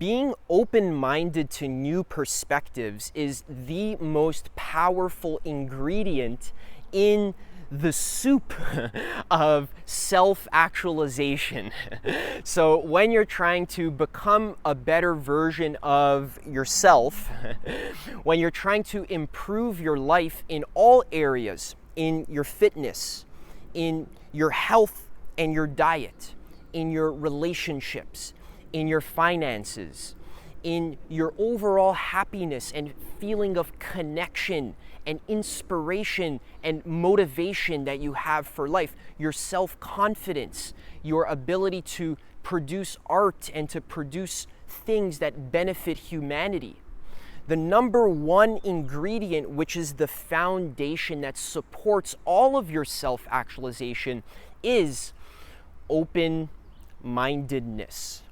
Being open-minded to new perspectives is the most powerful ingredient in the soup of self-actualization. So when you're trying to become a better version of yourself, when you're trying to improve your life in all areas, in your fitness, in your health and your diet, in your relationships, in your finances, in your overall happiness and feeling of connection and inspiration and motivation that you have for life, your self-confidence, your ability to produce art and to produce things that benefit humanity. The number one ingredient, which is the foundation that supports all of your self-actualization, is open-mindedness.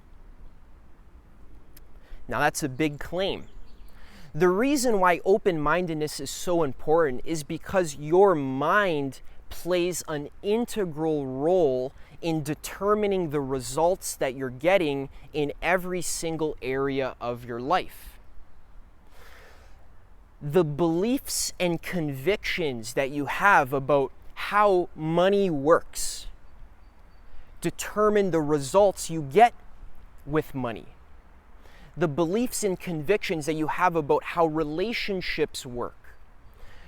Now that's a big claim. The reason why open-mindedness is so important is because your mind plays an integral role in determining the results that you're getting in every single area of your life. The beliefs and convictions that you have about how money works determine the results you get with money. The beliefs and convictions that you have about how relationships work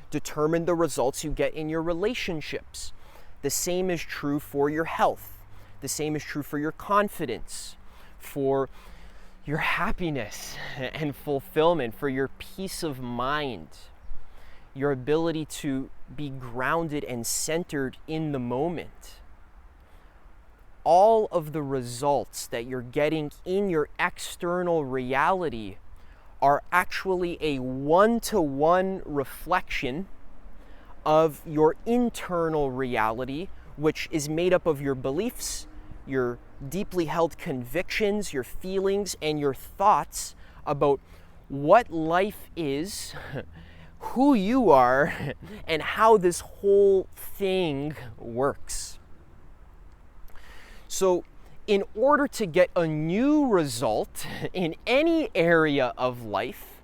determine the results you get in your relationships. The same is true for your health. The same is true for your confidence, for your happiness and fulfillment, for your peace of mind, your ability to be grounded and centered in the moment. All of the results that you're getting in your external reality are actually a one-to-one reflection of your internal reality, which is made up of your beliefs, your deeply held convictions, your feelings, and your thoughts about what life is, who you are, and how this whole thing works. So in order to get a new result in any area of life,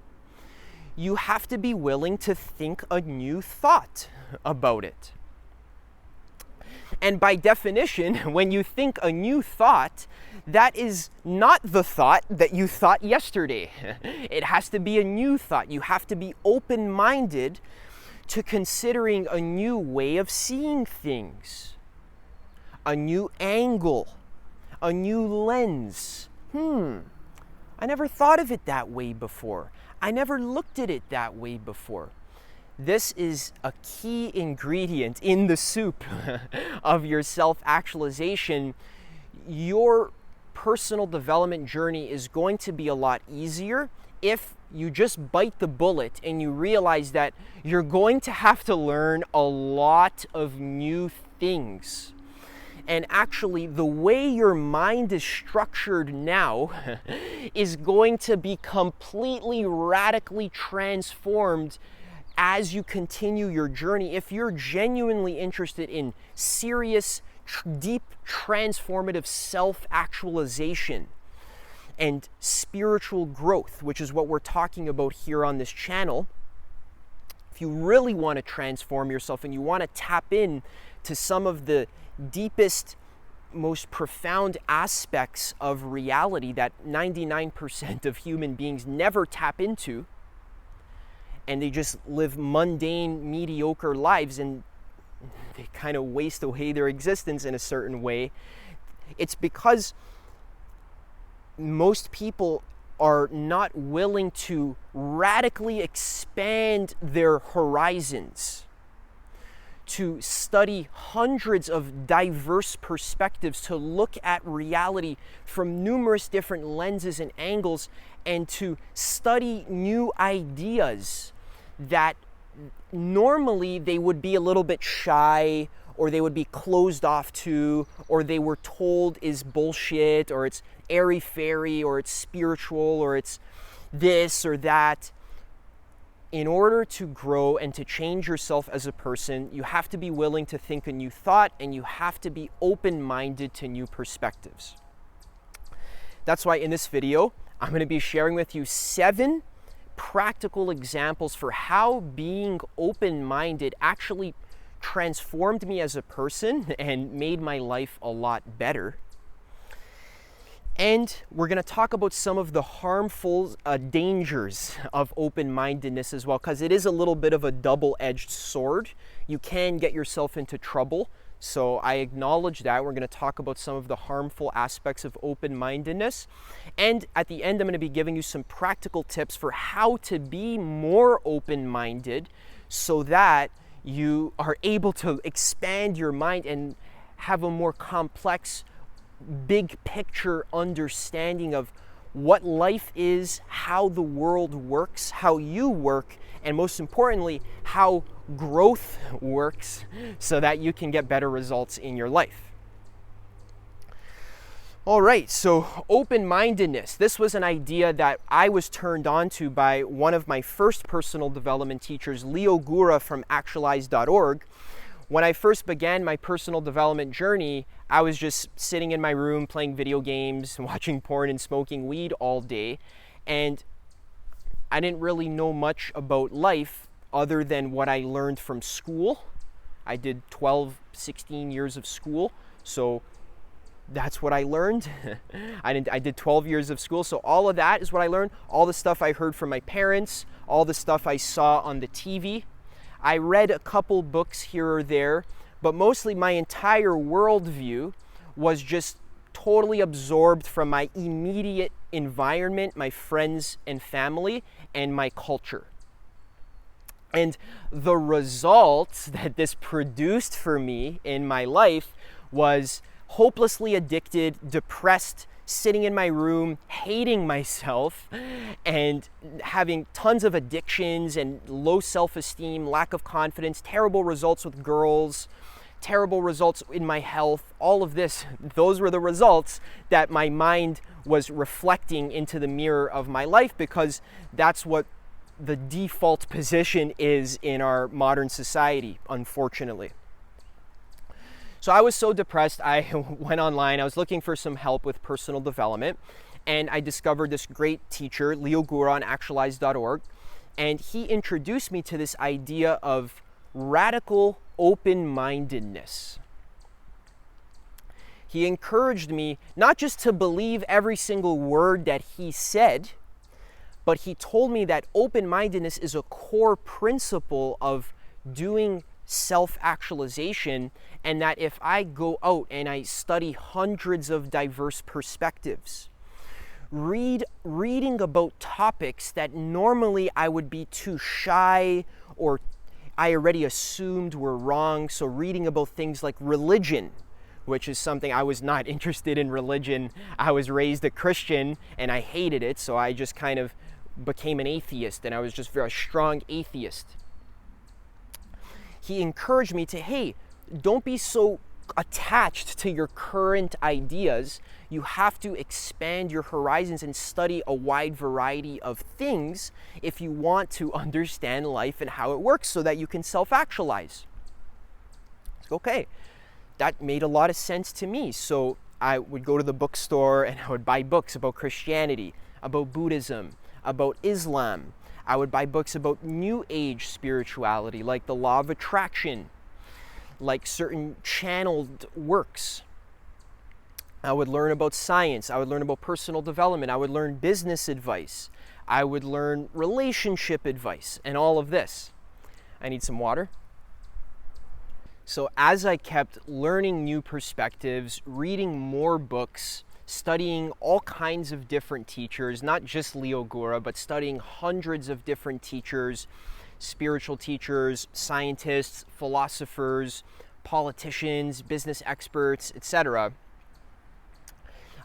you have to be willing to think a new thought about it. And by definition, when you think a new thought, that is not the thought that you thought yesterday. It has to be a new thought. You have to be open-minded to considering a new way of seeing things, a new angle, a new lens. I never thought of it that way before. I never looked at it that way before. This is a key ingredient in the soup of your self-actualization. Your personal development journey is going to be a lot easier if you just bite the bullet and you realize that you're going to have to learn a lot of new things. And actually, the way your mind is structured now is going to be completely radically transformed as you continue your journey. If you're genuinely interested in serious, deep, transformative self-actualization and spiritual growth, which is what we're talking about here on this channel, if you really want to transform yourself and you want to tap in to some of the deepest, most profound aspects of reality that 99% of human beings never tap into, and they just live mundane, mediocre lives and they kind of waste away their existence in a certain way, it's because most people are not willing to radically expand their horizons, to study hundreds of diverse perspectives, to look at reality from numerous different lenses and angles, and to study new ideas that normally they would be a little bit shy, or they would be closed off to, or they were told is bullshit, or it's airy-fairy, or it's spiritual, or it's this or that. In order to grow and to change yourself as a person, you have to be willing to think a new thought, and you have to be open-minded to new perspectives. That's why in this video, I'm going to be sharing with you 7 practical examples for how being open-minded actually transformed me as a person and made my life a lot better. And we're going to talk about some of the harmful dangers of open-mindedness as well, because it is a little bit of a double-edged sword. You can get yourself into trouble. So I acknowledge that. We're going to talk about some of the harmful aspects of open-mindedness. And at the end, I'm going to be giving you some practical tips for how to be more open-minded so that you are able to expand your mind and have a more complex, big picture understanding of what life is, how the world works, how you work, and most importantly, how growth works so that you can get better results in your life. All right, so open-mindedness. This was an idea that I was turned on to by one of my first personal development teachers, Leo Gura from actualize.org. When I first began my personal development journey, I was just sitting in my room playing video games, watching porn, and smoking weed all day. And I didn't really know much about life other than what I learned from school. I did 12, 16 years of school, so that's what I learned. I did 12 years of school, so all of that is what I learned. All the stuff I heard from my parents, all the stuff I saw on the TV. I read a couple books here or there, but mostly my entire worldview was just totally absorbed from my immediate environment, my friends and family, and my culture. And the results that this produced for me in my life was hopelessly addicted, depressed, sitting in my room, hating myself, and having tons of addictions and low self-esteem, lack of confidence, terrible results with girls, terrible results in my health, all of this. Those were the results that my mind was reflecting into the mirror of my life, because that's what the default position is in our modern society, unfortunately. So I was so depressed, I went online, I was looking for some help with personal development, and I discovered this great teacher, Leo Gura on actualize.org, and he introduced me to this idea of radical open-mindedness. He encouraged me not just to believe every single word that he said, but he told me that open-mindedness is a core principle of doing self-actualization, and that if I go out and I study hundreds of diverse perspectives, reading about topics that normally I would be too shy or I already assumed were wrong, so reading about things like religion, which is something I was not interested in. Religion. I was raised a Christian and I hated it, so I just kind of became an atheist, and I was just a very strong atheist. He encouraged me to, hey, don't be so attached to your current ideas. You have to expand your horizons and study a wide variety of things if you want to understand life and how it works so that you can self-actualize. Okay, that made a lot of sense to me. So I would go to the bookstore and I would buy books about Christianity, about Buddhism, about Islam. I would buy books about New Age spirituality, like the Law of Attraction, like certain channeled works. I would learn about science. I would learn about personal development. I would learn business advice. I would learn relationship advice and all of this. I need some water. So as I kept learning new perspectives, reading more books, studying all kinds of different teachers, not just Leo Gura, but studying hundreds of different teachers, spiritual teachers, scientists, philosophers, politicians, business experts, etc.,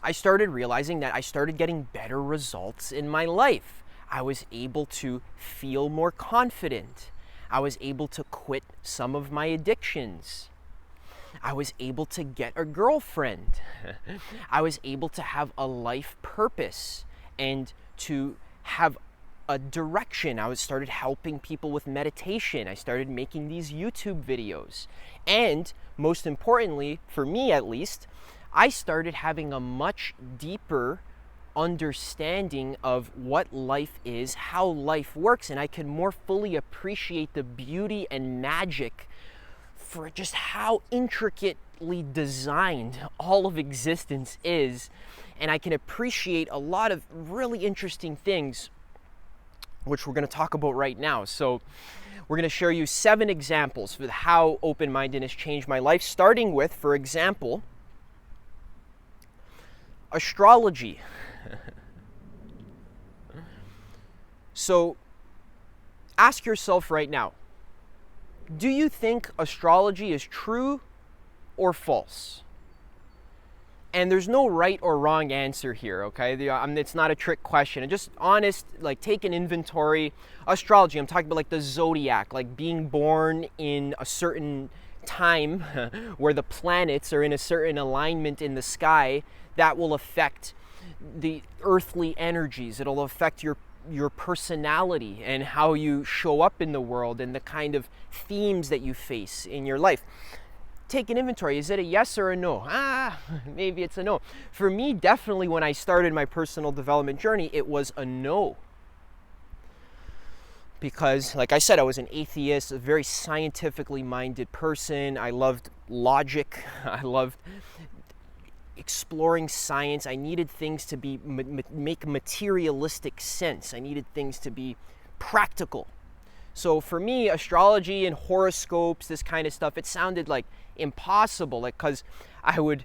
I started realizing that I started getting better results in my life. I was able to feel more confident. I was able to quit some of my addictions. I was able to get a girlfriend. I was able to have a life purpose and to have a direction. I started helping people with meditation. I started making these YouTube videos. And most importantly, for me at least, I started having a much deeper understanding of what life is, how life works, and I can more fully appreciate the beauty and magic for just how intricately designed all of existence is. And I can appreciate a lot of really interesting things, which we're going to talk about right now. So we're going to share you 7 examples with how open-mindedness changed my life, starting with, for example, astrology. So ask yourself right now, do you think astrology is true or false? And there's no right or wrong answer here, okay? It's not a trick question. Just honest, like take an inventory. Astrology, I'm talking about like the zodiac, like being born in a certain time where the planets are in a certain alignment in the sky. That will affect the earthly energies. It'll affect your personality and how you show up in the world and the kind of themes that you face in your life. Take an inventory. Is it a yes or a no? Maybe it's a no. For me, definitely when I started my personal development journey, it was a no. Because, like I said, I was an atheist, a very scientifically minded person. I loved logic. I loved exploring science. I needed things to be make materialistic sense. I needed things to be practical. So for me, astrology and horoscopes, this kind of stuff, it sounded like impossible. Like, because I would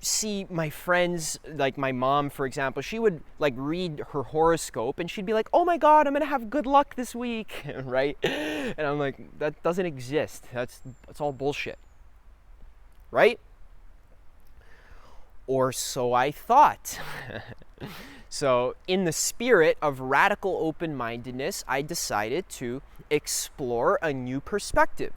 see my friends, like my mom, for example, she would like read her horoscope and she'd be like, "Oh my God, I'm gonna have good luck this week," right? And I'm like, that doesn't exist. That's all bullshit, right? Or so I thought. So in the spirit of radical open-mindedness, I decided to explore a new perspective.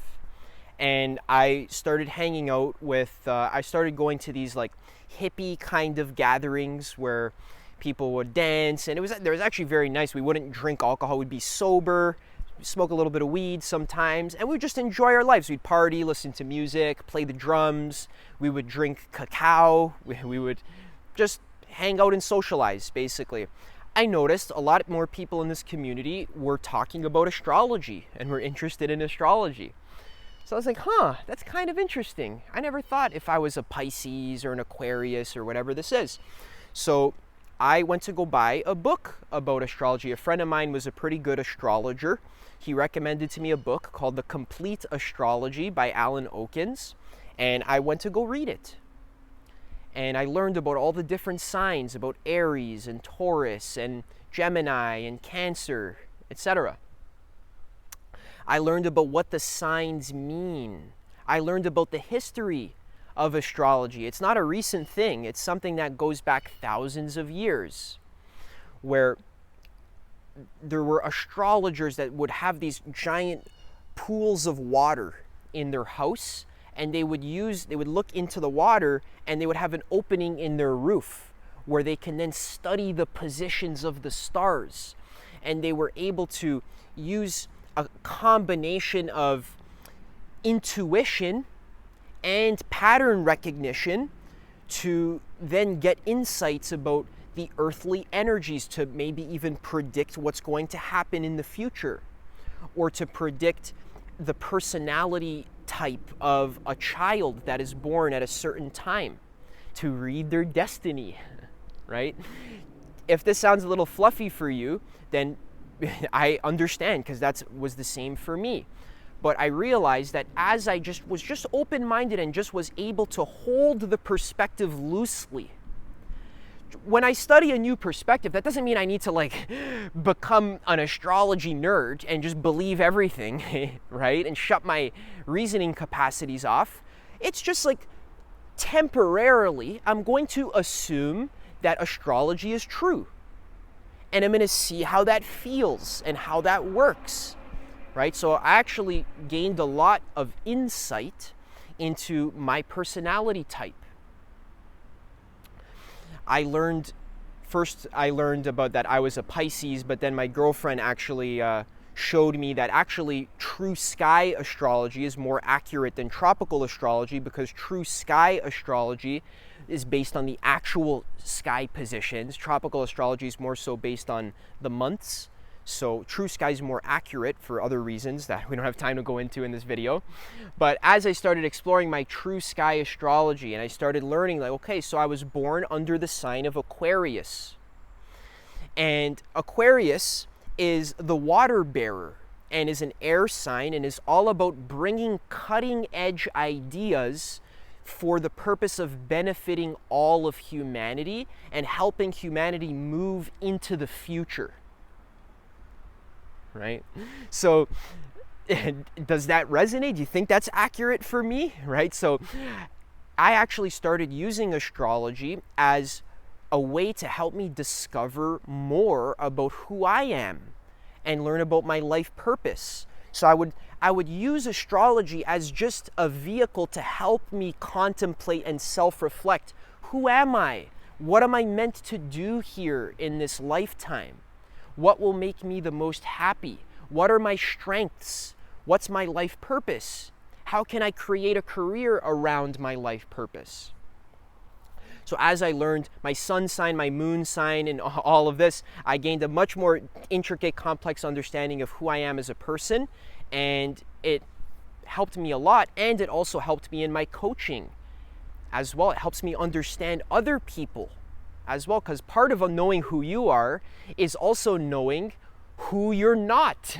And I started hanging out with, I started going to these like hippie kind of gatherings where people would dance. And it was actually very nice. We wouldn't drink alcohol. We'd be sober, smoke a little bit of weed sometimes, and we would just enjoy our lives. We'd party, listen to music, play the drums. We would drink cacao. We would just hang out and socialize, basically. I noticed a lot more people in this community were talking about astrology and were interested in astrology. So I was like, that's kind of interesting. I never thought if I was a Pisces or an Aquarius or whatever this is. So I went to go buy a book about astrology. A friend of mine was a pretty good astrologer. He recommended to me a book called The Complete Astrology by Alan Oakins, and I went to go read it. And I learned about all the different signs, about Aries and Taurus and Gemini and Cancer, etc. I learned about what the signs mean. I learned about the history of astrology. It's not a recent thing. It's something that goes back thousands of years, where there were astrologers that would have these giant pools of water in their house, and they would look into the water, and they would have an opening in their roof where they can then study the positions of the stars. And they were able to use a combination of intuition and pattern recognition to then get insights about the earthly energies, to maybe even predict what's going to happen in the future, or to predict the personality type of a child that is born at a certain time, to read their destiny, right? If this sounds a little fluffy for you, then I understand, because that was the same for me. But I realized that as I was just open-minded and just was able to hold the perspective loosely. When I study a new perspective, that doesn't mean I need to like become an astrology nerd and just believe everything, right? And shut my reasoning capacities off. It's just like temporarily, I'm going to assume that astrology is true. And I'm going to see how that feels and how that works, right? So I actually gained a lot of insight into my personality type. I learned about that I was a Pisces, but then my girlfriend actually showed me that actually true sky astrology is more accurate than tropical astrology, because true sky astrology is based on the actual sky positions. Tropical astrology is more so based on the months. So true sky is more accurate for other reasons that we don't have time to go into in this video. But as I started exploring my true sky astrology and I started learning, like, okay, so I was born under the sign of Aquarius. And Aquarius is the water bearer and is an air sign and is all about bringing cutting edge ideas for the purpose of benefiting all of humanity and helping humanity move into the future. Right? So does that resonate? Do you think that's accurate for me? Right? So I actually started using astrology as a way to help me discover more about who I am and learn about my life purpose. So I would use astrology as just a vehicle to help me contemplate and self-reflect. Who am I? What am I meant to do here in this lifetime? What will make me the most happy? What are my strengths? What's my life purpose? How can I create a career around my life purpose? So as I learned my sun sign, my moon sign, and all of this, I gained a much more intricate, complex understanding of who I am as a person, and it helped me a lot, and it also helped me in my coaching as well. It helps me understand other people as well, because part of knowing who you are is also knowing who you're not.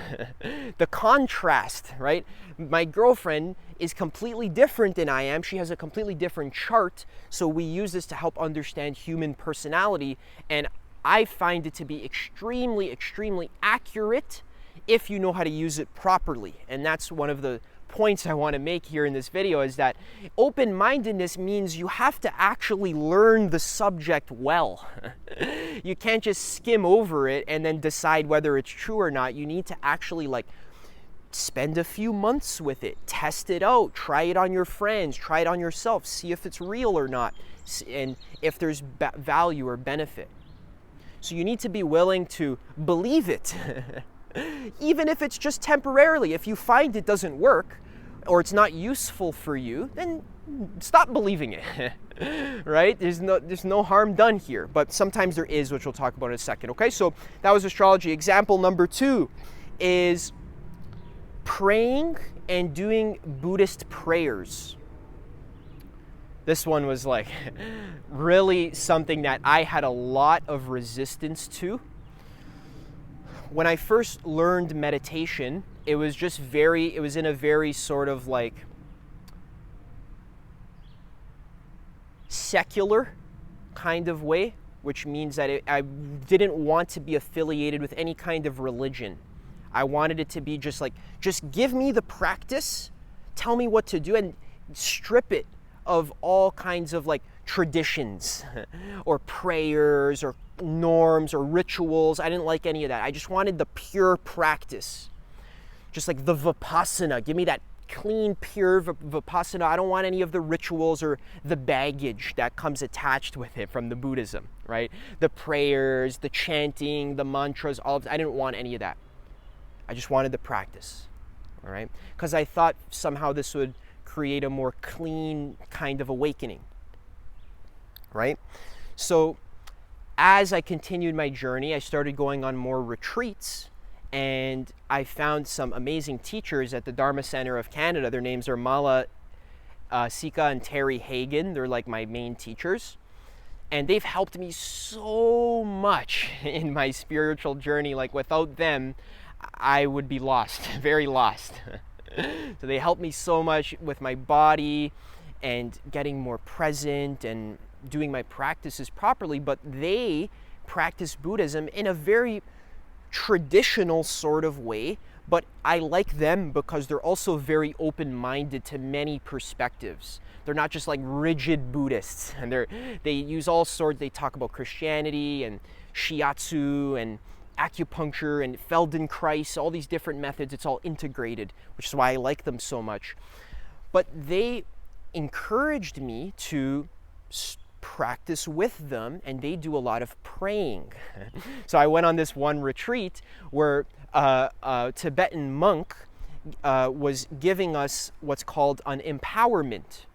The contrast, right? My girlfriend is completely different than I am. She has a completely different chart. So we use this to help understand human personality. And I find it to be extremely, extremely accurate if you know how to use it properly. And that's one of the points I want to make here in this video, is that open-mindedness means you have to actually learn the subject well. You can't just skim over it and then decide whether it's true or not. You need to actually spend a few months with it, test it out, try it on your friends, try it on yourself, see if it's real or not, and if there's value or benefit. So you need to be willing to believe it. Even if it's just temporarily. If you find it doesn't work or it's not useful for you, then stop believing it. Right? There's no harm done here, but sometimes there is, which we'll talk about in a second. Okay, so that was astrology. Example number 2 is praying and doing Buddhist prayers. This one was really something that I had a lot of resistance to. When I first learned meditation, it was in a very sort of secular kind of way, which means that I didn't want to be affiliated with any kind of religion. I wanted it to be just give me the practice, tell me what to do, and strip it of all kinds of traditions or prayers or norms or rituals. I didn't like any of that. I just wanted the pure practice. Just like the Vipassana. Give me that clean, pure Vipassana. I don't want any of the rituals or the baggage that comes attached with it from the Buddhism, right? The prayers, the chanting, the mantras, all of that. I didn't want any of that. I just wanted the practice, all right? Because I thought somehow this would create a more clean kind of awakening, right? So as I continued my journey, I started going on more retreats, and I found some amazing teachers at the Dharma Center of Canada. Their names are Mala Sika and Terry Hagen. They're my main teachers, and they've helped me so much in my spiritual journey. Without them, I would be lost, very lost. So they helped me so much with my body and getting more present and doing my practices properly, but they practice Buddhism in a very traditional sort of way, but I like them because they're also very open-minded to many perspectives. They're not just rigid Buddhists, and they use all sorts. They talk about Christianity and shiatsu and acupuncture and Feldenkrais, all these different methods. It's all integrated, which is why I like them so much. But they encouraged me to practice with them, and they do a lot of praying. So I went on this one retreat where a Tibetan monk was giving us what's called an empowerment.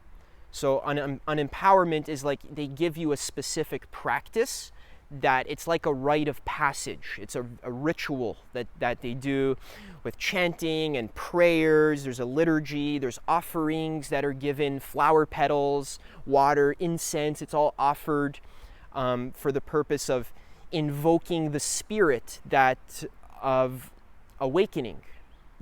So on empowerment is like they give you a specific practice that it's like a rite of passage. It's a ritual that they do with chanting and prayers. There's a liturgy, there's offerings that are given, flower petals, water, incense. It's all offered for the purpose of invoking the spirit of awakening,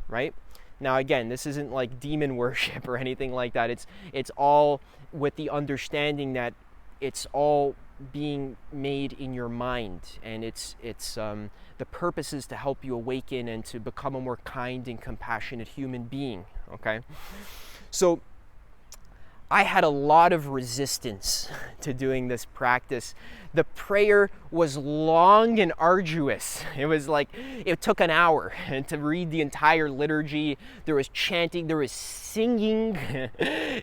right? Now again, this isn't like demon worship or anything like that. It's all with the understanding that it's all being made in your mind, and it's the purpose is to help you awaken and to become a more kind and compassionate human being. Okay, so I had a lot of resistance to doing this practice. The prayer was long and arduous. It was like, it took an hour to read the entire liturgy. There was chanting, there was singing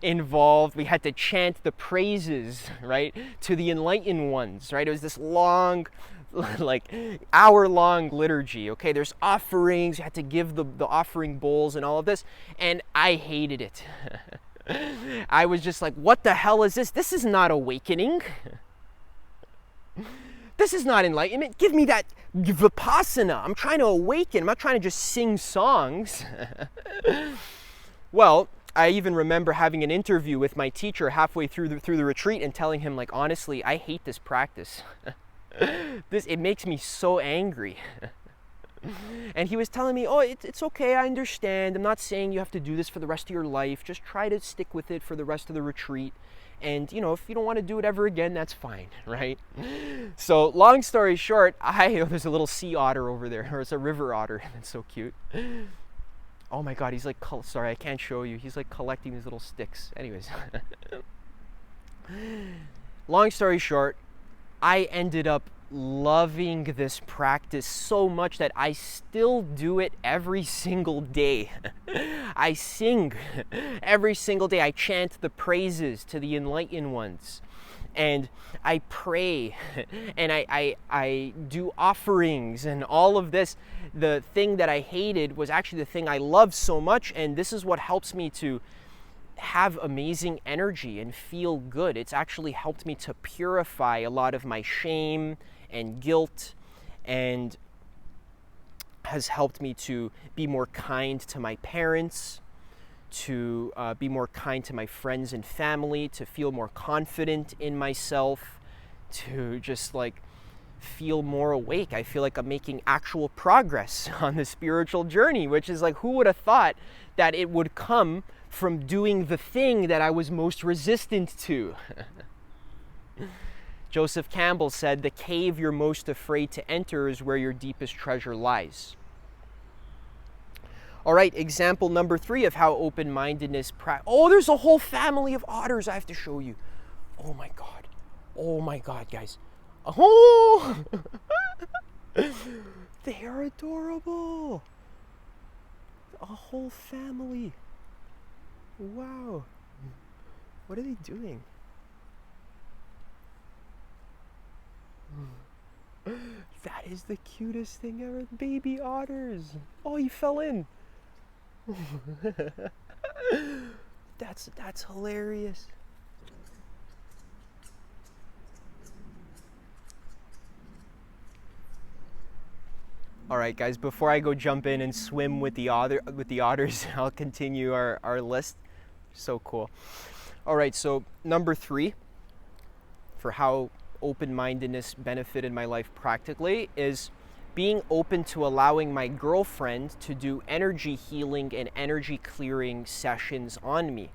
involved. We had to chant the praises, right, to the enlightened ones, right? It was this long, like hour-long liturgy. Okay, there's offerings. You had to give the offering bowls and all of this, and I hated it. I was just like, what the hell is this? This is not awakening. This is not enlightenment. Give me that vipassana. I'm trying to awaken. I'm not trying to just sing songs. Well, I even remember having an interview with my teacher halfway through the retreat and telling him, like, honestly, I hate this practice. It makes me so angry. And he was telling me, oh, it's okay, I understand. I'm not saying you have to do this for the rest of your life. Just try to stick with it for the rest of the retreat. And, you know, if you don't want to do it ever again, that's fine, right? So, long story short, there's a little sea otter over there, or it's a river otter. That's so cute. Oh my God, he's like, sorry, I can't show you. He's like collecting these little sticks. Anyways. Long story short, I ended up loving this practice so much that I still do it every single day. I sing every single day. I chant the praises to the enlightened ones, and I pray, and I do offerings and all of this. The thing that I hated was actually the thing I loved so much, and this is what helps me to have amazing energy and feel good. It's actually helped me to purify a lot of my shame and guilt, and has helped me to be more kind to my parents, to be more kind to my friends and family, to feel more confident in myself, to just like feel more awake. I feel like I'm making actual progress on the spiritual journey, which is like, who would have thought that it would come from doing the thing that I was most resistant to? Joseph Campbell said, the cave you're most afraid to enter is where your deepest treasure lies. All right, example number 3 of how open-mindedness oh, there's a whole family of otters I have to show you. Oh my God. Oh my God, guys. Oh! They are adorable. A whole family. Wow. What are they doing? That is the cutest thing ever. Baby otters. Oh, he fell in. That's hilarious. All right, guys, before I go jump in and swim with the otters, I'll continue our list. So cool. All right, so number 3 for how open-mindedness benefited my life practically is being open to allowing my girlfriend to do energy healing and energy clearing sessions on me.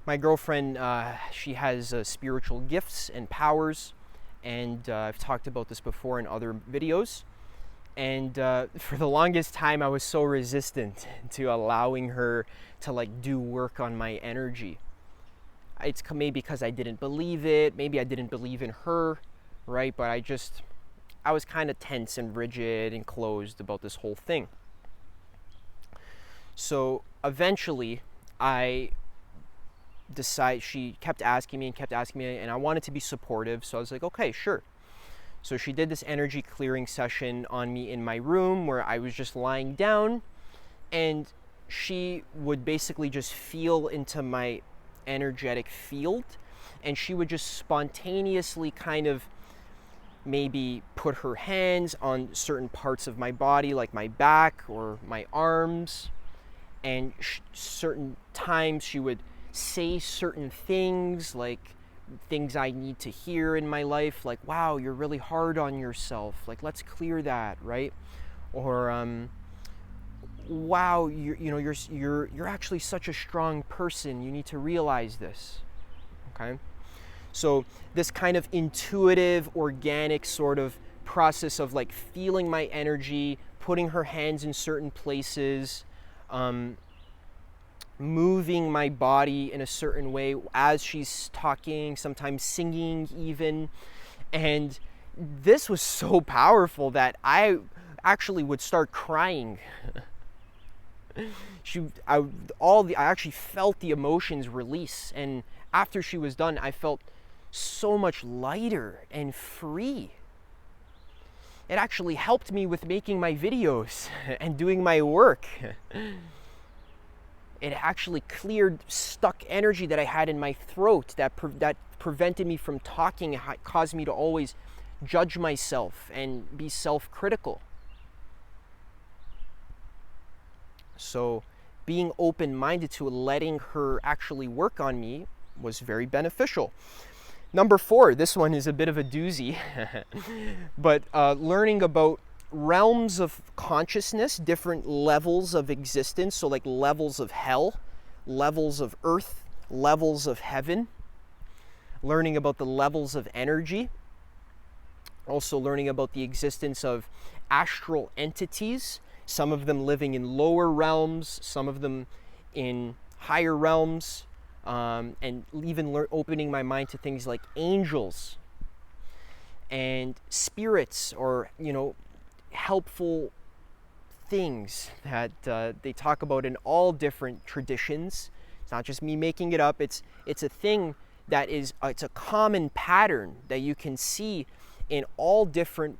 My girlfriend, she has spiritual gifts and powers, and I've talked about this before in other videos. And for the longest time, I was so resistant to allowing her to like do work on my energy. It's maybe because I didn't believe it. Maybe I didn't believe in her, right? But I was kind of tense and rigid and closed about this whole thing. So eventually, she kept asking me, and I wanted to be supportive. So I was like, okay, sure. So she did this energy clearing session on me in my room where I was just lying down, and she would basically just feel into my energetic field, and she would just spontaneously kind of maybe put her hands on certain parts of my body, like my back or my arms, and certain times she would say certain things, like things I need to hear in my life, like, wow, you're really hard on yourself, like, let's clear that, right? Or wow, you're actually such a strong person, you need to realize this. Okay, so this kind of intuitive, organic sort of process of like feeling my energy, putting her hands in certain places, moving my body in a certain way as she's talking, sometimes singing even. And this was so powerful that I actually would start crying. I actually felt the emotions release, and after she was done, I felt so much lighter and free. It actually helped me with making my videos and doing my work. It actually cleared stuck energy that I had in my throat that prevented me from talking. It caused me to always judge myself and be self-critical. So being open-minded to letting her actually work on me was very beneficial. Number 4, this one is a bit of a doozy, but learning about realms of consciousness, different levels of existence, so like levels of hell, levels of earth, levels of heaven, learning about the levels of energy, also learning about the existence of astral entities, some of them living in lower realms, some of them in higher realms, and even opening my mind to things like angels and spirits, or helpful things that they talk about in all different traditions. It's not just me making it up. It's a thing that is it's a common pattern that you can see in all different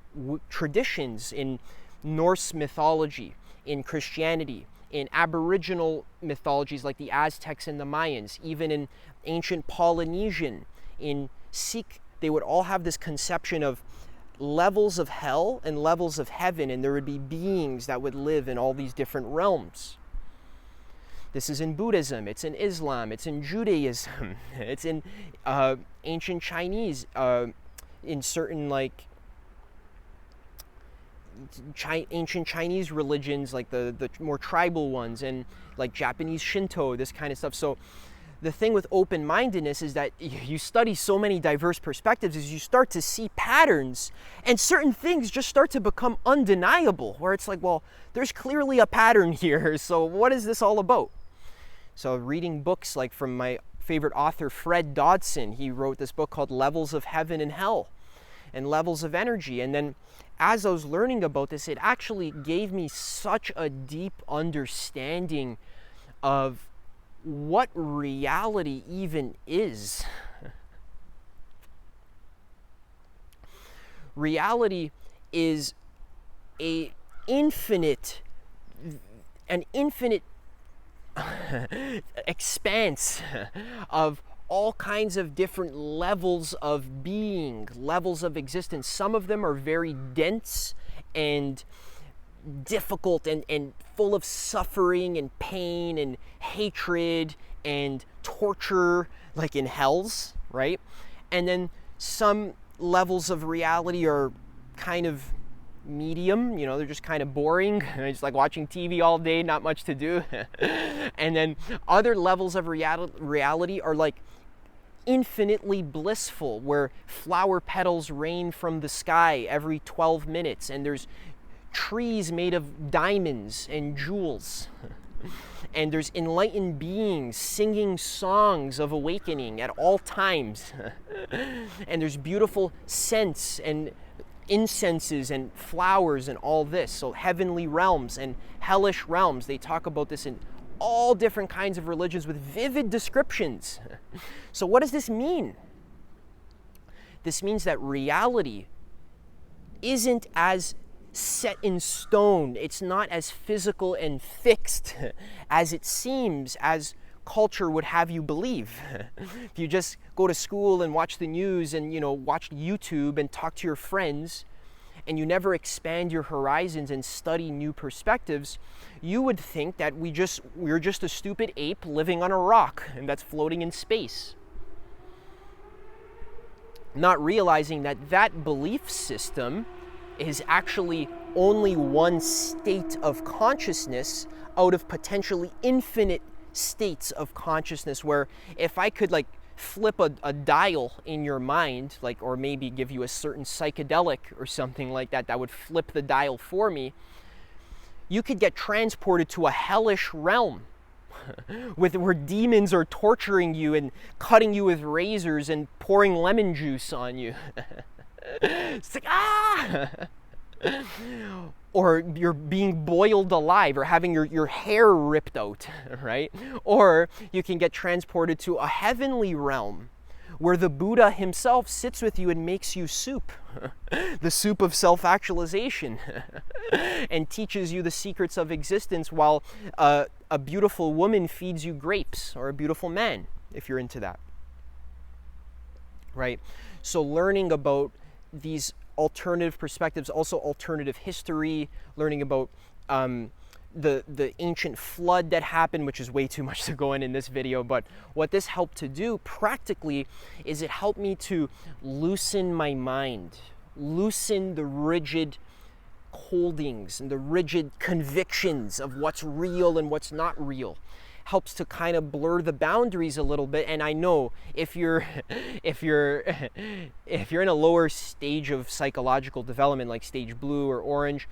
traditions, in Norse mythology, in Christianity, in Aboriginal mythologies like the Aztecs and the Mayans, even in ancient Polynesian, in Sikh, they would all have this conception of levels of hell and levels of heaven, and there would be beings that would live in all these different realms. This is in Buddhism, it's in Islam, it's in Judaism, it's in ancient Chinese, in certain like ancient Chinese religions, like the more tribal ones, and like Japanese Shinto, this kind of stuff. So the thing with open-mindedness is that you study so many diverse perspectives, is you start to see patterns, and certain things just start to become undeniable, where it's like, well, there's clearly a pattern here, so what is this all about? So reading books like from my favorite author, Fred Dodson, he wrote this book called Levels of Heaven and Hell, and Levels of Energy. And then as I was learning about this, it actually gave me such a deep understanding of what reality even is. Reality is an infinite expanse of all kinds of different levels of being, levels of existence. Some of them are very dense and difficult and full of suffering and pain and hatred and torture, like in hells, right? And then some levels of reality are kind of medium, they're just kind of boring. It's like watching TV all day, not much to do. And then other levels of reality are like infinitely blissful, where flower petals rain from the sky every 12 minutes, and there's trees made of diamonds and jewels. And there's enlightened beings singing songs of awakening at all times. And there's beautiful scents and incenses and flowers and all this. So heavenly realms and hellish realms, they talk about this in all different kinds of religions with vivid descriptions. So what does this mean? This means that reality isn't as set in stone. It's not as physical and fixed as it seems, as culture would have you believe. If you just go to school and watch the news and, watch YouTube and talk to your friends, and you never expand your horizons and study new perspectives, you would think that we're just a stupid ape living on a rock and that's floating in space. Not realizing that that belief system is actually only one state of consciousness out of potentially infinite states of consciousness, where if I could flip a dial in your mind, or maybe give you a certain psychedelic or something like that, that would flip the dial for me, you could get transported to a hellish realm where demons are torturing you and cutting you with razors and pouring lemon juice on you. It's like, ah! Or you're being boiled alive, or having your hair ripped out, right? Or you can get transported to a heavenly realm where the Buddha himself sits with you and makes you soup, the soup of self-actualization, and teaches you the secrets of existence, while a beautiful woman feeds you grapes, or a beautiful man, if you're into that, right? So learning about these alternative perspectives, also alternative history, learning about the ancient flood that happened, which is way too much to go in this video, but what this helped to do practically is it helped me to loosen my mind, loosen the rigid holdings and the rigid convictions of what's real and what's not real. Helps to kind of blur the boundaries a little bit. And I know if you're in a lower stage of psychological development, like stage blue or orange,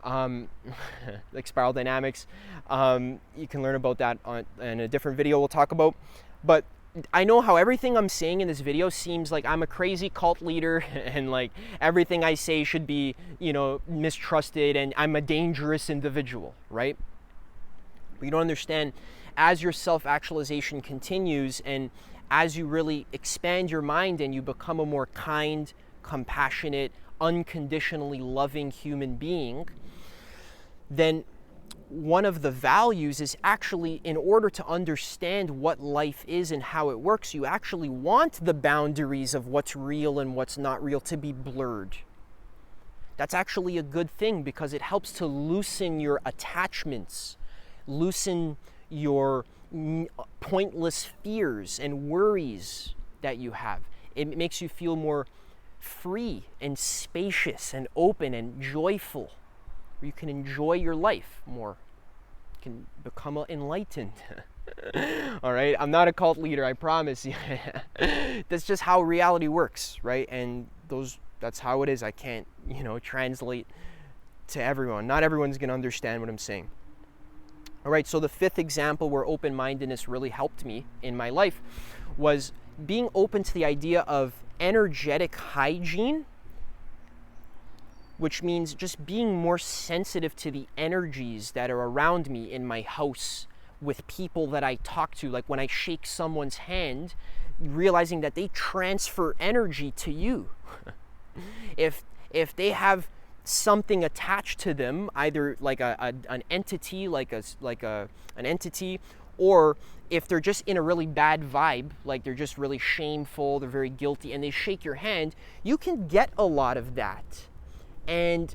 like spiral dynamics, you can learn about that in a different video we'll talk about. But I know how everything I'm saying in this video seems like I'm a crazy cult leader and like everything I say should be, mistrusted, and I'm a dangerous individual, right? But you don't understand, as your self-actualization continues and as you really expand your mind and you become a more kind, compassionate, unconditionally loving human being, then one of the values is actually, in order to understand what life is and how it works, you actually want the boundaries of what's real and what's not real to be blurred. That's actually a good thing, because it helps to loosen your attachments, loosen your pointless fears and worries that you have. It makes you feel more free and spacious and open and joyful. You can enjoy your life more. You can become enlightened. All right, I'm not a cult leader, I promise you. That's just how reality works, right? And that's how it is. I can't, translate to everyone. Not everyone's going to understand what I'm saying. All right, so the fifth example where open-mindedness really helped me in my life was being open to the idea of energetic hygiene, which means just being more sensitive to the energies that are around me in my house, with people that I talk to. Like when I shake someone's hand, realizing that they transfer energy to you. If they have something attached to them, either like an entity, an entity, or if they're just in a really bad vibe, like they're just really shameful, they're very guilty, and they shake your hand, you can get a lot of that. And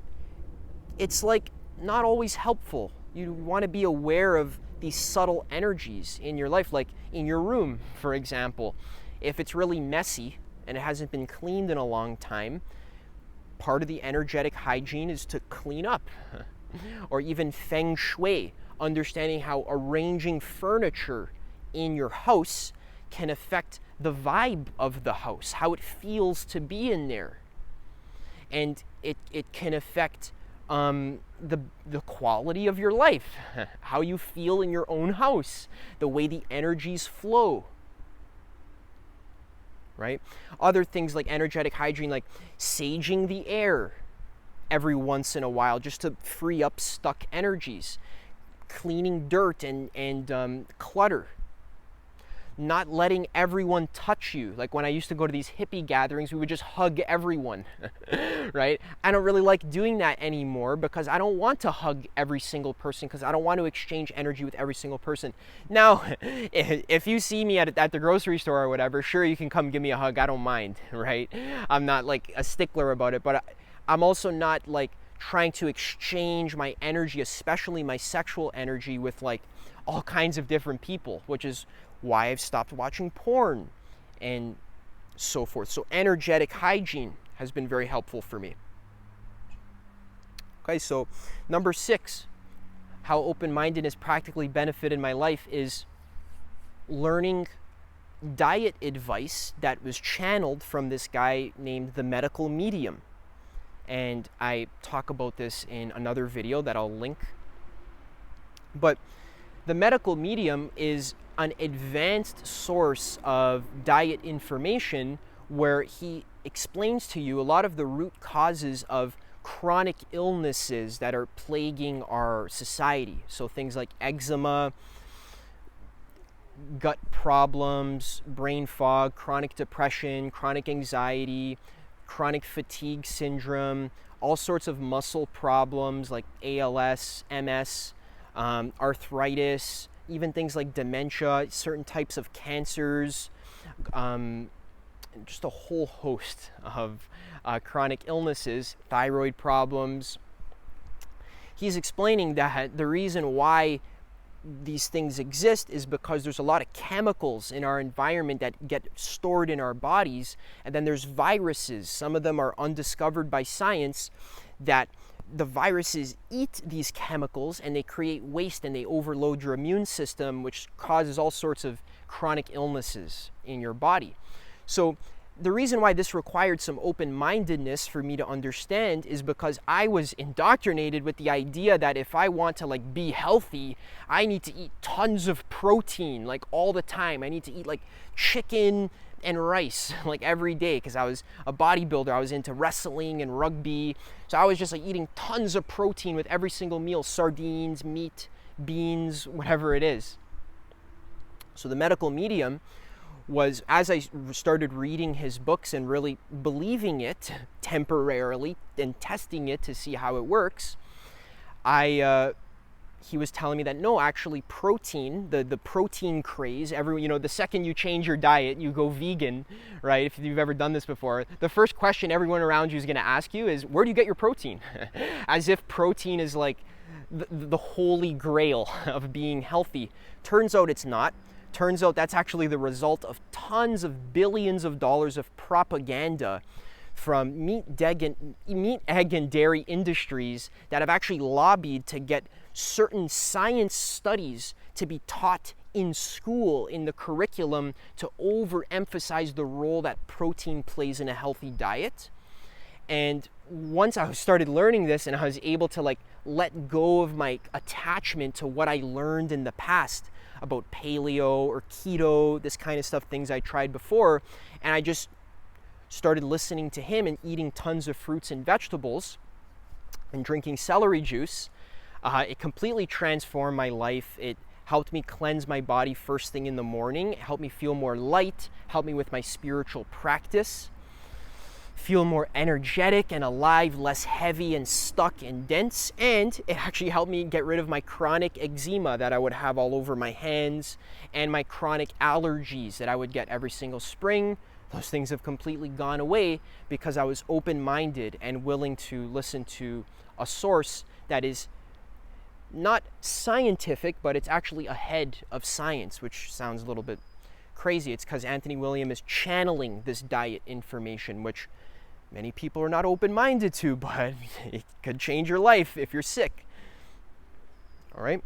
it's like not always helpful. You want to be aware of these subtle energies in your life, like in your room, for example. If it's really messy and it hasn't been cleaned in a long time, part of the energetic hygiene is to clean up. Or even feng shui, understanding how arranging furniture in your house can affect the vibe of the house, how it feels to be in there. And it can affect the quality of your life, how you feel in your own house, the way the energies flow, right? Other things like energetic hygiene, like saging the air every once in a while, just to free up stuck energies, cleaning dirt and clutter. not letting everyone touch you. Like when I used to go to these hippie gatherings, we would just hug everyone, right? I don't really like doing that anymore because I don't want to hug every single person because I don't want to exchange energy with every single person. Now, if you see me at the grocery store or whatever, sure, you can come give me a hug. I don't mind, right? I'm not like a stickler about it, but I'm also not like trying to exchange my energy, especially my sexual energy, with like all kinds of different people, which is why I've stopped watching porn and so forth. So energetic hygiene has been very helpful for me. Okay, so number 6, how open-mindedness practically benefited my life is learning diet advice that was channeled from this guy named the medical medium. And I talk about this in another video that I'll link. But the medical medium is an advanced source of diet information where he explains to you a lot of the root causes of chronic illnesses that are plaguing our society. So things like eczema, gut problems, brain fog, chronic depression, chronic anxiety, chronic fatigue syndrome, all sorts of muscle problems like ALS, MS, arthritis, even things like dementia, certain types of cancers, just a whole host of chronic illnesses, thyroid problems. He's explaining that the reason why these things exist is because there's a lot of chemicals in our environment that get stored in our bodies, and then there's viruses. Some of them are undiscovered by science, that the viruses eat these chemicals and they create waste and they overload your immune system, which causes all sorts of chronic illnesses in your body. So the reason why this required some open-mindedness for me to understand is because I was indoctrinated with the idea that if I want to like be healthy, I need to eat tons of protein like all the time. I need to eat like chicken and rice like every day because I was a bodybuilder. I was into wrestling and rugby. So I was just like eating tons of protein with every single meal, sardines, meat, beans, whatever it is. So the medical medium was, as I started reading his books and really believing it temporarily and testing it to see how it works, he was telling me that no, actually protein, the protein craze, the second you change your diet, you go vegan, right? If you've ever done this before, the first question everyone around you is going to ask you is, where do you get your protein? As if protein is like the holy grail of being healthy. Turns out it's not. Turns out that's actually the result of tons of billions of dollars of propaganda from meat, egg, and dairy industries that have actually lobbied to get certain science studies to be taught in school, in the curriculum, to overemphasize the role that protein plays in a healthy diet. And once I started learning this and I was able to like let go of my attachment to what I learned in the past about paleo or keto, this kind of stuff, things I tried before, and I just started listening to him and eating tons of fruits and vegetables and drinking celery juice, it completely transformed my life. It helped me cleanse my body first thing in the morning, it helped me feel more light, helped me with my spiritual practice, feel more energetic and alive, less heavy and stuck and dense, and it actually helped me get rid of my chronic eczema that I would have all over my hands and my chronic allergies that I would get every single spring. Those things have completely gone away because I was open-minded and willing to listen to a source that is not scientific, but it's actually ahead of science, which sounds a little bit crazy. It's because Anthony William is channeling this diet information, which many people are not open-minded to, but it could change your life if you're sick. All right?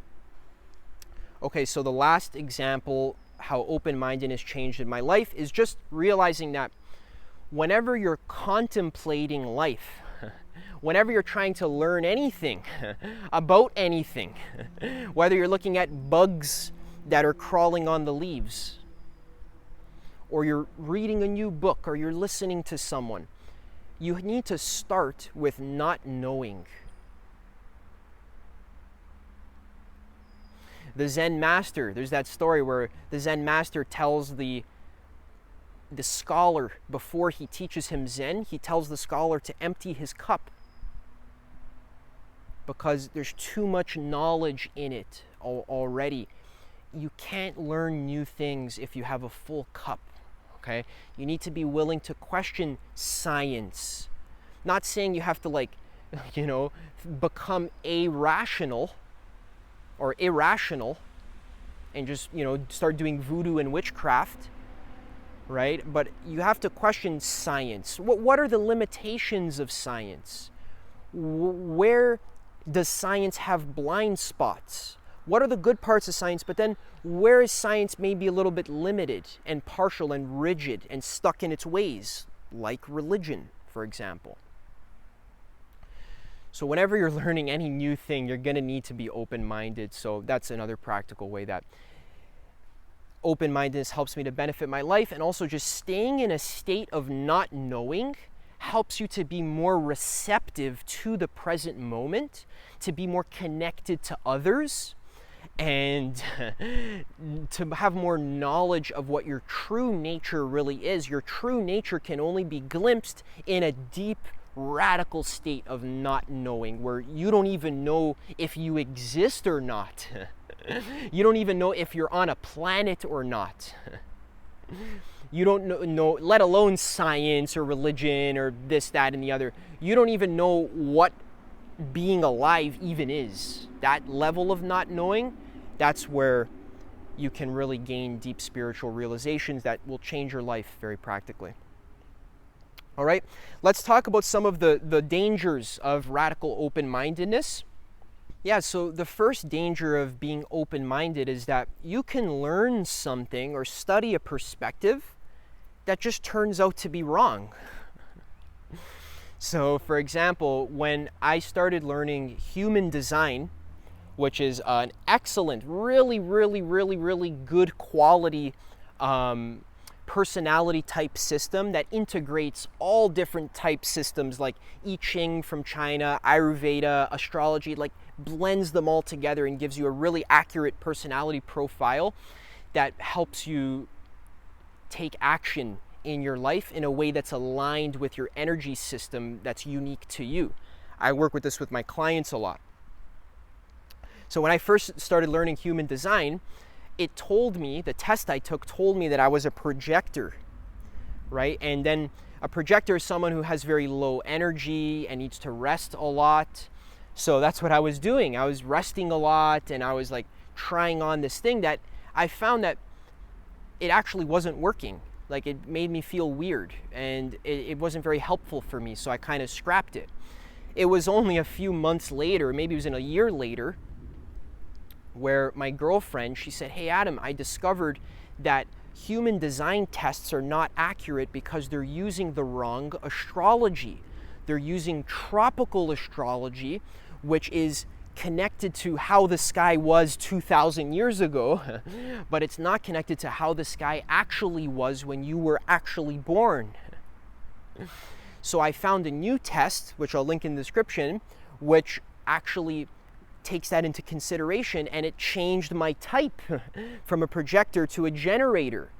Okay, so the last example, how open-mindedness changed in my life, is just realizing that whenever you're contemplating life, whenever you're trying to learn anything about anything, whether you're looking at bugs that are crawling on the leaves, or you're reading a new book, or you're listening to someone, you need to start with not knowing. The Zen master, there's that story where the Zen master tells the scholar, before he teaches him Zen, he tells the scholar to empty his cup because there's too much knowledge in it already. You can't learn new things if you have a full cup, okay? You need to be willing to question science. Not saying you have to become irrational and just, start doing voodoo and witchcraft, right? But you have to question science. What are the limitations of science? Where does science have blind spots? What are the good parts of science? But then where is science maybe a little bit limited and partial and rigid and stuck in its ways, like religion, for example? So whenever you're learning any new thing, you're going to need to be open-minded. So that's another practical way that open-mindedness helps me to benefit my life. And also just staying in a state of not knowing helps you to be more receptive to the present moment, to be more connected to others, and to have more knowledge of what your true nature really is. Your true nature can only be glimpsed in a deep, radical state of not knowing, where you don't even know if you exist or not. You don't even know if you're on a planet or not. You don't know, let alone science or religion or this, that, and the other. You don't even know what being alive even is. That level of not knowing, that's where you can really gain deep spiritual realizations that will change your life very practically. All right, let's talk about some of the dangers of radical open-mindedness. Yeah, so the first danger of being open-minded is that you can learn something or study a perspective that just turns out to be wrong. So, for example, when I started learning human design, which is an excellent, really good quality personality type system that integrates all different type systems like I Ching from China, Ayurveda, astrology, like blends them all together and gives you a really accurate personality profile that helps you take action in your life in a way that's aligned with your energy system that's unique to you. I work with this with my clients a lot. So when I first started learning human design, it told me, the test I took told me that I was a projector, right? And then a projector is someone who has very low energy and needs to rest a lot. So that's what I was doing. I was resting a lot, and I was like trying on this thing that I found that it actually wasn't working. Like, it made me feel weird, and it wasn't very helpful for me, so I kind of scrapped it. It was only a few months later, maybe it was in a year later, where my girlfriend, she said, "Hey Adam, I discovered that human design tests are not accurate because they're using the wrong astrology. They're using tropical astrology, which is connected to how the sky was 2,000 years ago, but it's not connected to how the sky actually was when you were actually born." So I found a new test, which I'll link in the description, which actually takes that into consideration, and it changed my type from a projector to a generator.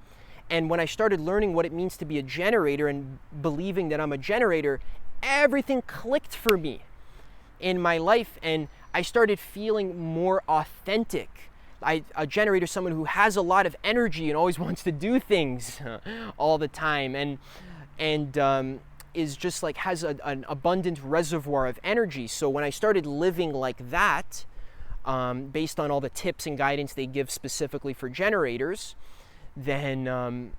And when I started learning what it means to be a generator and believing that I'm a generator, everything clicked for me in my life, and I started feeling more authentic. A generator is someone who has a lot of energy and always wants to do things all the time, and is just like has an abundant reservoir of energy. So when I started living like that, based on all the tips and guidance they give specifically for generators, then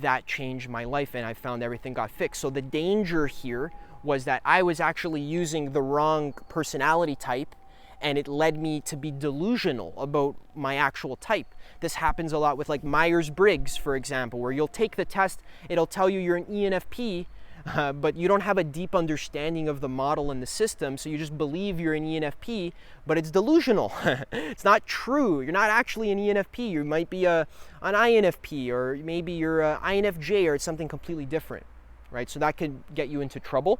that changed my life, and I found everything got fixed. So the danger here was that I was actually using the wrong personality type, and it led me to be delusional about my actual type. This happens a lot with like Myers-Briggs, for example, where you'll take the test, it'll tell you you're an ENFP, but you don't have a deep understanding of the model and the system, so you just believe you're an ENFP, but it's delusional. It's not true. You're not actually an ENFP. You might be an INFP, or maybe you're an INFJ, or it's something completely different, right? So that could get you into trouble.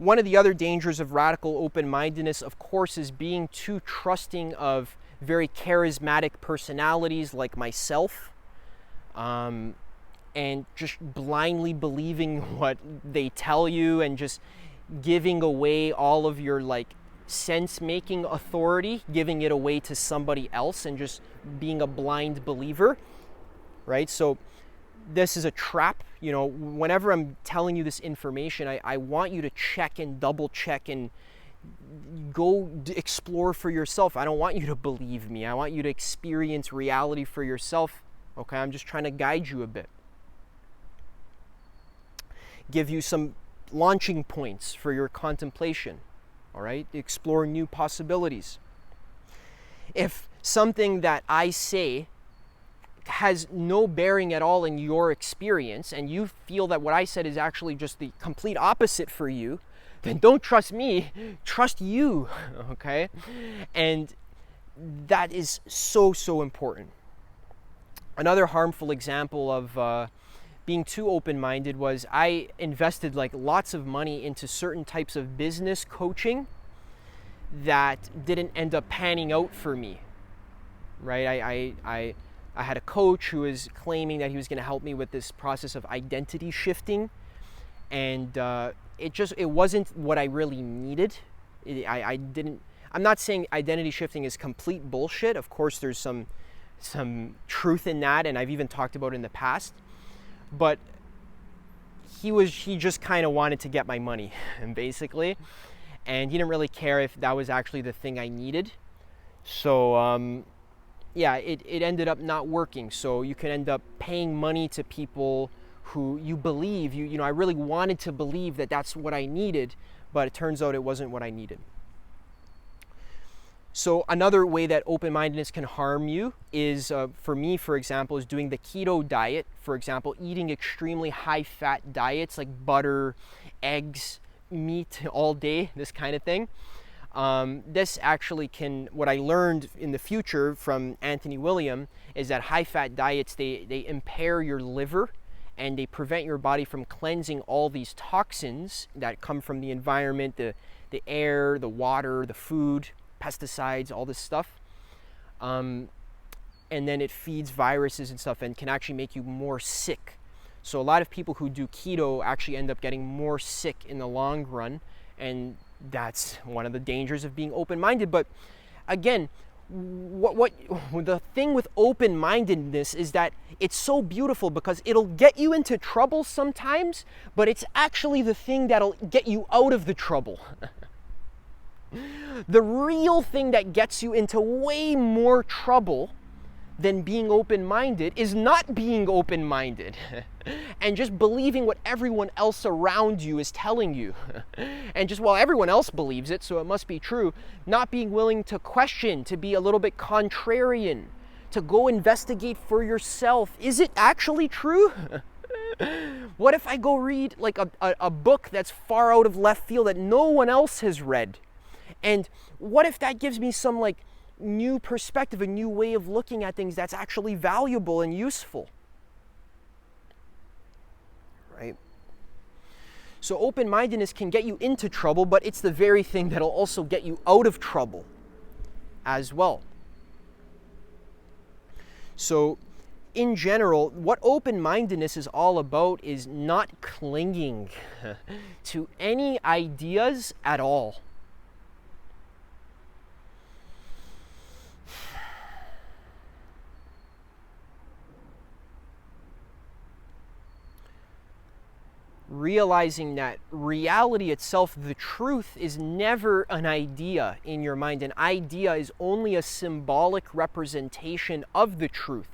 One of the other dangers of radical open-mindedness, of course, is being too trusting of very charismatic personalities like myself, and just blindly believing what they tell you and just giving away all of your sense-making authority, giving it away to somebody else and just being a blind believer, right? So this is a trap. Whenever I'm telling you this information, I want you to check and double check and go explore for yourself. I don't want you to believe me. I want you to experience reality for yourself. Okay, I'm just trying to guide you a bit. Give you some launching points for your contemplation. All right, explore new possibilities. If something that I say has no bearing at all in your experience and you feel that what I said is actually just the complete opposite for you, then don't trust me, trust you, okay? And that is so, so important. Another harmful example of being too open-minded was I invested lots of money into certain types of business coaching that didn't end up panning out for me, right? I had a coach who was claiming that he was going to help me with this process of identity shifting, and it wasn't what I really needed. I'm not saying identity shifting is complete bullshit. Of course, there's some truth in that, and I've even talked about it in the past. But he just kind of wanted to get my money, basically, and he didn't really care if that was actually the thing I needed. So yeah, it ended up not working. So you can end up paying money to people who you believe, I really wanted to believe that that's what I needed, but it turns out it wasn't what I needed. So another way that open-mindedness can harm you is, for me, for example, is doing the keto diet. For example, eating extremely high-fat diets like butter, eggs, meat all day, this kind of thing. This actually what I learned in the future from Anthony William is that high-fat diets, they impair your liver and they prevent your body from cleansing all these toxins that come from the environment, the air, the water, the food, pesticides, all this stuff. And then it feeds viruses and stuff and can actually make you more sick. So a lot of people who do keto actually end up getting more sick in the long run, and that's one of the dangers of being open-minded. But again, what the thing with open-mindedness is that it's so beautiful because it'll get you into trouble sometimes, but it's actually the thing that'll get you out of the trouble. The real thing that gets you into way more trouble than being open-minded is not being open-minded and just believing what everyone else around you is telling you. And just, well, everyone else believes it, so it must be true. Not being willing to question, to be a little bit contrarian, to go investigate for yourself. Is it actually true? What if I go read a book that's far out of left field that no one else has read? And what if that gives me some new perspective, a new way of looking at things that's actually valuable and useful? Right? So open-mindedness can get you into trouble, but it's the very thing that'll also get you out of trouble as well. So in general, what open-mindedness is all about is not clinging to any ideas at all. Realizing that reality itself, the truth, is never an idea in your mind. An idea is only a symbolic representation of the truth.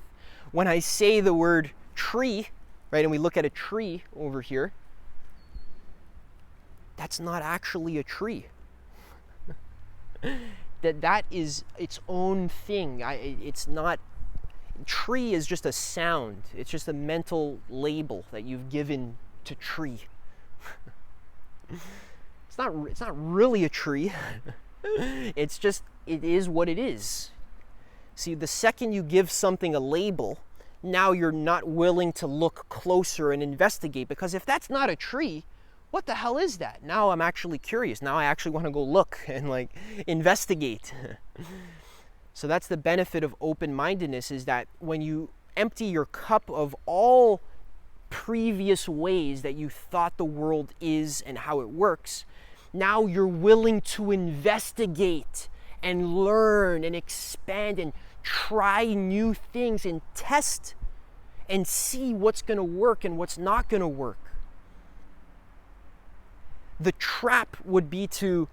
When I say the word tree, right, and we look at a tree over here, that's not actually a tree. that is its own thing. It's not. Tree is just a sound. It's just a mental label that you've given to tree. It's not really a tree. It's just, it is what it is. See, the second you give something a label, now you're not willing to look closer and investigate, because if that's not a tree, what the hell is that? Now I'm actually curious. Now I actually want to go look and like investigate. So that's the benefit of open-mindedness, is that when you empty your cup of all previous ways that you thought the world is and how it works, now you're willing to investigate and learn and expand and try new things and test and see what's going to work and what's not going to work. The trap would be to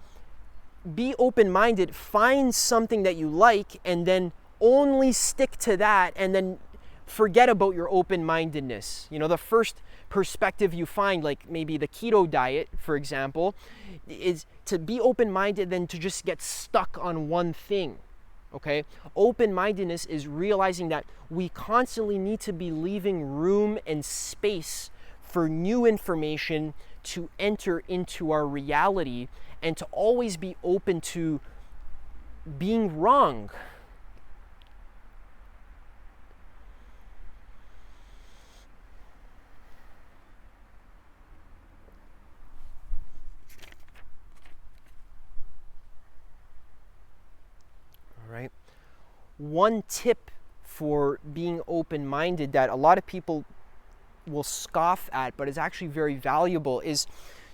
be open-minded, find something that you like, and then only stick to that, and then forget about your open-mindedness. You know, the first perspective you find, like maybe the keto diet, for example, is to be open-minded than to just get stuck on one thing. Okay? Open-mindedness is realizing that we constantly need to be leaving room and space for new information to enter into our reality, and to always be open to being wrong. All right. One tip for being open-minded that a lot of people will scoff at, but is actually very valuable, is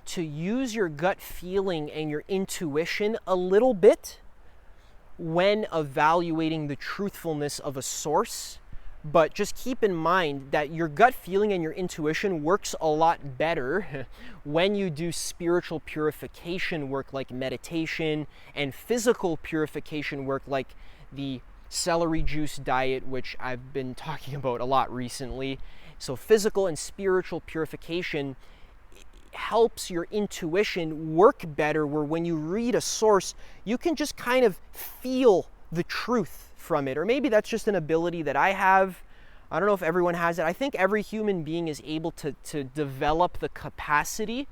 to use your gut feeling and your intuition a little bit when evaluating the truthfulness of a source. But just keep in mind that your gut feeling and your intuition works a lot better when you do spiritual purification work like meditation, and physical purification work like the celery juice diet, which I've been talking about a lot recently. So physical and spiritual purification helps your intuition work better, where when you read a source, you can just kind of feel the truth from it. Or maybe that's just an ability that I have. I don't know if everyone has it. I think every human being is able to develop the capacity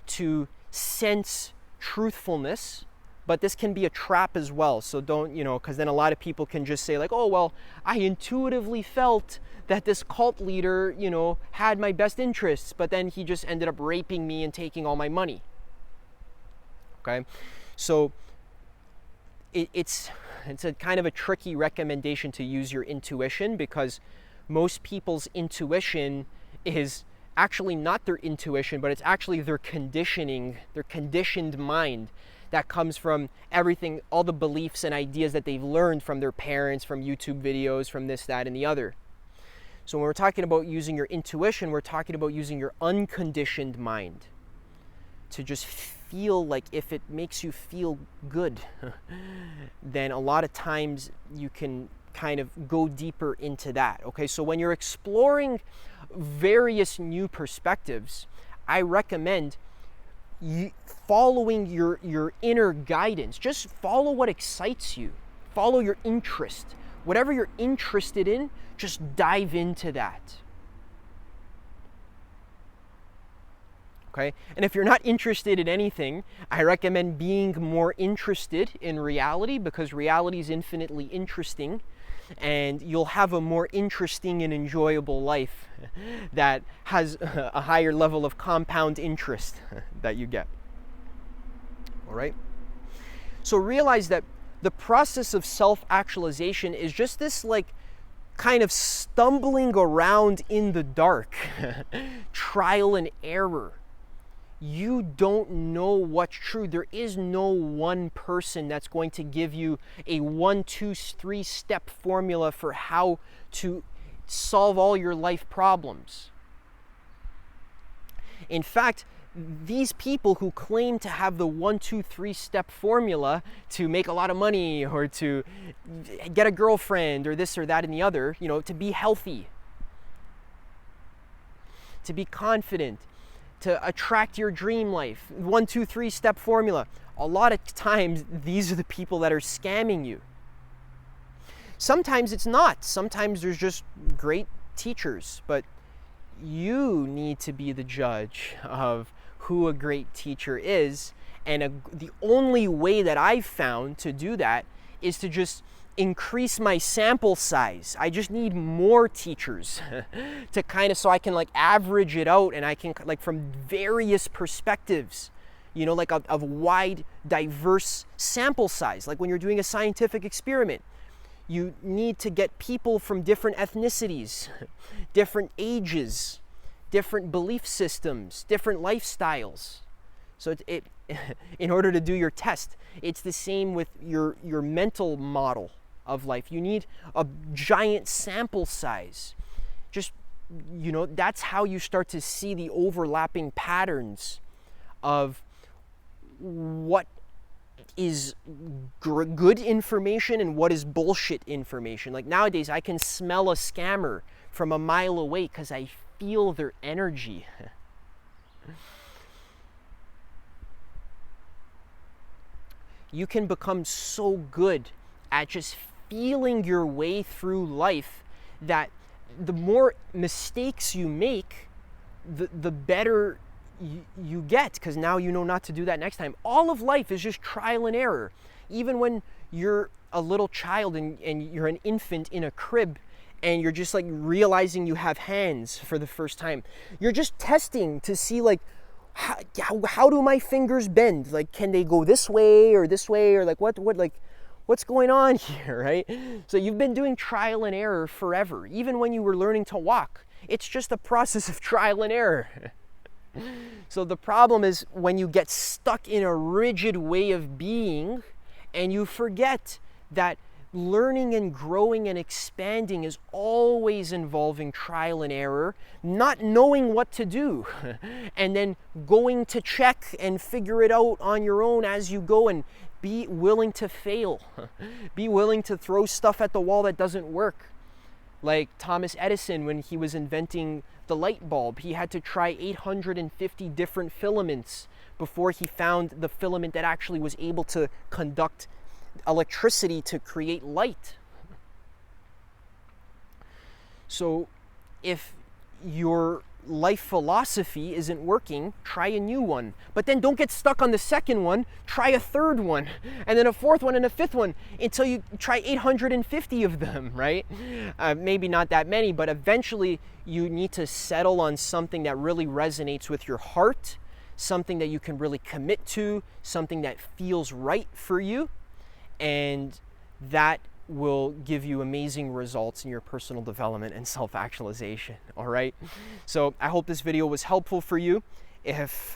to sense truthfulness, but this can be a trap as well. So don't, because then a lot of people can just say like, oh, well, I intuitively felt that this cult leader, had my best interests, but then he just ended up raping me and taking all my money. Okay? So it's a kind of a tricky recommendation to use your intuition, because most people's intuition is actually not their intuition, but it's actually their conditioning, their conditioned mind that comes from everything, all the beliefs and ideas that they've learned from their parents, from YouTube videos, from this, that, and the other. So when we're talking about using your intuition, we're talking about using your unconditioned mind to just feel like, if it makes you feel good, then a lot of times you can kind of go deeper into that. Okay, so when you're exploring various new perspectives, I recommend following your inner guidance. Just follow what excites you. Follow your interest. Whatever you're interested in, just dive into that. Okay? And if you're not interested in anything, I recommend being more interested in reality, because reality is infinitely interesting, and you'll have a more interesting and enjoyable life that has a higher level of compound interest that you get. All right? So realize that the process of self-actualization is just this like kind of stumbling around in the dark, trial and error. You don't know what's true. There is no one person that's going to give you a 1, 2, 3-step formula for how to solve all your life problems. In fact, these people who claim to have the 1, 2, 3-step formula to make a lot of money, or to get a girlfriend, or this or that and the other, to be healthy, to be confident, to attract your dream life, 1, 2, 3-step formula. A lot of times, these are the people that are scamming you. Sometimes it's not. Sometimes there's just great teachers, but you need to be the judge of who a great teacher is. And the only way that I've found to do that is to just increase my sample size. I just need more teachers to kind of, so I can like average it out, and I can like from various perspectives, you know, like of wide, diverse sample size. Like when you're doing a scientific experiment, you need to get people from different ethnicities, different ages, different belief systems, different lifestyles. So in order to do your test, it's the same with your mental model of life. You need a giant sample size. Just, you know, that's how you start to see the overlapping patterns of what is good information and what is bullshit information. Like nowadays, I can smell a scammer from a mile away because I feel their energy. You can become so good at just feeling your way through life that the more mistakes you make, the better you get, because now you know not to do that next time. All of life is just trial and error. Even when you're a little child and you're an infant in a crib and you're just like realizing you have hands for the first time, you're just testing to see like, how do my fingers bend? Like, can they go this way, or like what's going on here, right? So you've been doing trial and error forever. Even when you were learning to walk, it's just a process of trial and error. So the problem is when you get stuck in a rigid way of being and you forget that learning and growing and expanding is always involving trial and error, not knowing what to do, and then going to check and figure it out on your own as you go, and be willing to fail. Be willing to throw stuff at the wall that doesn't work. Like Thomas Edison, when he was inventing the light bulb, he had to try 850 different filaments before he found the filament that actually was able to conduct electricity to create light. So if your life philosophy isn't working, try a new one. But then don't get stuck on the second one, try a third one, and then a fourth one and a fifth one until you try 850 of them, right? Maybe not that many, but eventually you need to settle on something that really resonates with your heart, something that you can really commit to, something that feels right for you, and that will give you amazing results in your personal development and self-actualization. All right, so I hope this video was helpful for you. If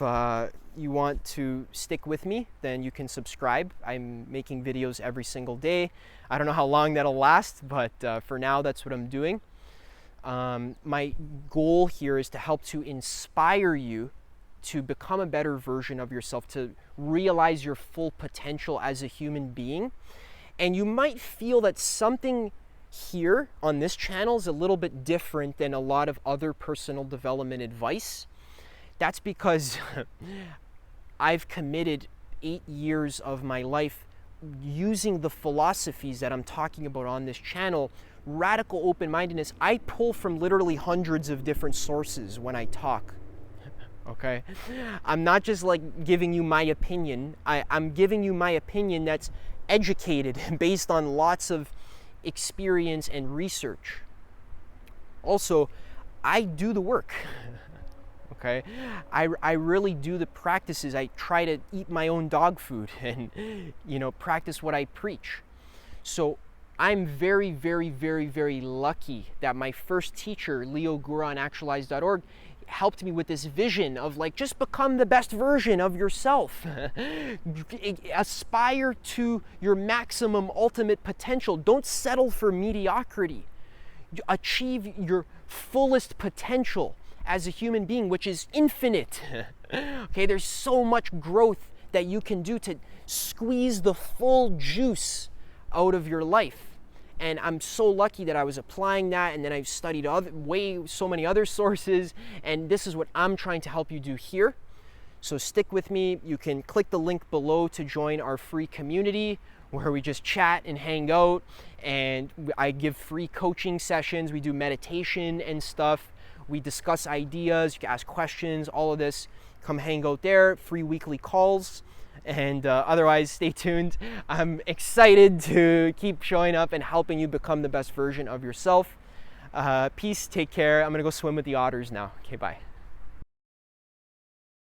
you want to stick with me, then you can subscribe. I'm making videos every single day. I don't know how long that'll last, but for now, that's what I'm doing. My goal here is to help to inspire you to become a better version of yourself, to realize your full potential as a human being. And you might feel that something here on this channel is a little bit different than a lot of other personal development advice. That's because I've committed 8 years of my life using the philosophies that I'm talking about on this channel. Radical open-mindedness, I pull from literally hundreds of different sources when I talk. Okay, I'm not just like giving you my opinion. I'm giving you my opinion that's educated based on lots of experience and research. Also, I do the work. Okay, I really do the practices. I try to eat my own dog food and, you know, practice what I preach. So I'm very, very, very, very lucky that my first teacher, Leo Gura on actualize.org, helped me with this vision of like, just become the best version of yourself. Aspire to your maximum ultimate potential. Don't settle for mediocrity. Achieve your fullest potential as a human being, which is infinite. Okay, there's so much growth that you can do to squeeze the full juice out of your life. And I'm so lucky that I was applying that, and then I've studied so many other sources, and this is what I'm trying to help you do here. So stick with me. You can click the link below to join our free community where we just chat and hang out, and I give free coaching sessions. We do meditation and stuff. We discuss ideas. You can ask questions, all of this. come hang out there, free weekly calls. And otherwise, stay tuned. I'm excited to keep showing up and helping you become the best version of yourself. Peace, take care. I'm gonna go swim with the otters now. Okay, bye.